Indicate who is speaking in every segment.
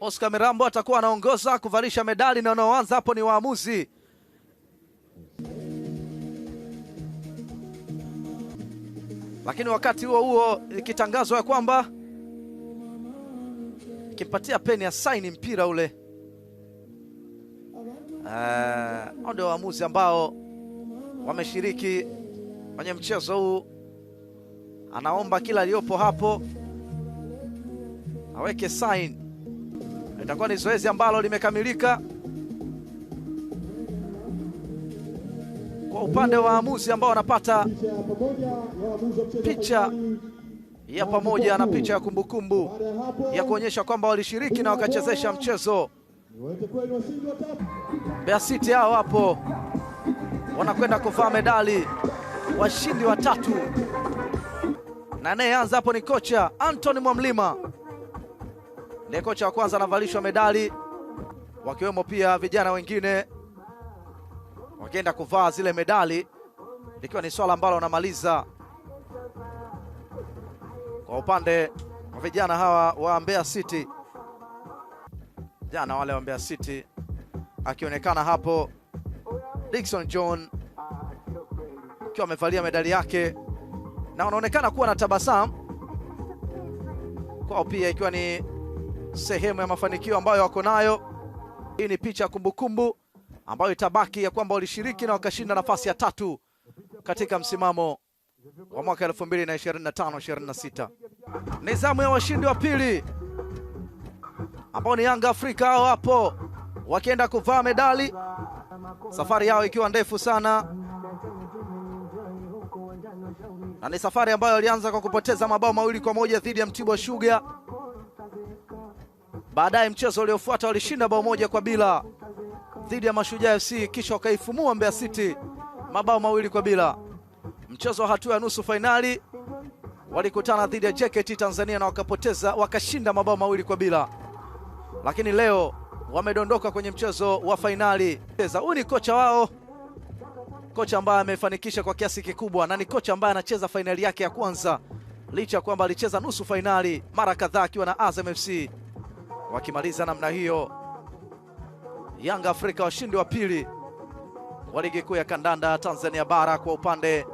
Speaker 1: Oscar Mirambo atakuwa anaongoza kuvalisha medali na wanaoanza hapo ni waamuzi. Lakini wakati huo huo ikitangazwa ya kwamba kimpatia peni ya saini mpira ule. Ndio waamuzi ambao wameshiriki kwenye mchezo huu. Anaomba kila aliyopo hapo aweke sign. Itakuwa ni zoezi ambalo limekamilika kwa upande wa waamuzi ambao wanapata picha ya pamoja na picha ya kumbukumbu ya kuonyesha kwamba walishiriki na wakachezesha mchezo. Mbeya City hao hapo wanakwenda kuvaa medali, washindi watatu, na anayeanza hapo ni kocha Anthony Mwamlima. Ndiye kocha wa kwanza anavalishwa medali, wakiwemo pia vijana wengine wakienda kuvaa zile medali, likiwa ni swala ambalo wanamaliza kwa upande wa vijana hawa wa Mbeya City. Jana wale wa Mbeya City akionekana hapo Dickson John akiwa amevalia medali yake na wanaonekana kuwa na tabasamu kwao pia, ikiwa ni sehemu ya mafanikio ambayo wako nayo. Hii ni picha ya kumbukumbu ambayo itabaki ya kwamba walishiriki na wakashinda nafasi ya 3 katika msimamo wa mwaka 2025-26. Ni zamu ya washindi wa pili ambao ni Yanga Afrika, hao hapo wakienda kuvaa medali, safari yao ikiwa ndefu sana, na ni safari ambayo walianza kwa kupoteza mabao 2-1 dhidi ya Mtibwa Sugar. Baadaye mchezo uliofuata walishinda 1-0 dhidi ya Mashujaa FC, kisha wakaifumua Mbeya City mabao 2-0. Mchezo wa hatua ya nusu fainali walikutana dhidi ya JKT Tanzania na wakapoteza, wakashinda mabao 2-0. Lakini leo wamedondoka kwenye mchezo wa fainali. Huyu ni kocha wao, kocha ambaye amefanikisha kwa kiasi kikubwa, na ni kocha ambaye anacheza fainali yake ya kwanza, licha ya kwamba alicheza nusu fainali mara kadhaa akiwa na Azam FC. Wakimaliza namna hiyo, Yanga Afrika washindi wa pili wa ligi kuu ya kandanda Tanzania bara kwa upande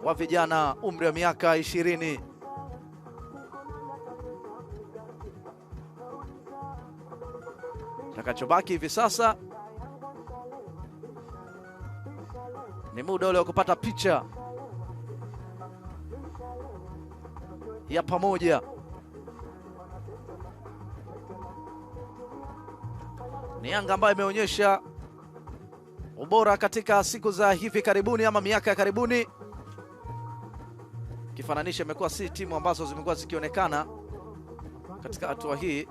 Speaker 1: wa vijana umri wa miaka 20. Takachobaki hivi sasa ni muda ule wa kupata picha ya pamoja. Ni Yanga ambayo imeonyesha ubora katika siku za hivi karibuni ama miaka ya karibuni. Kifananisha imekuwa si timu ambazo zimekuwa zikionekana katika hatua hii.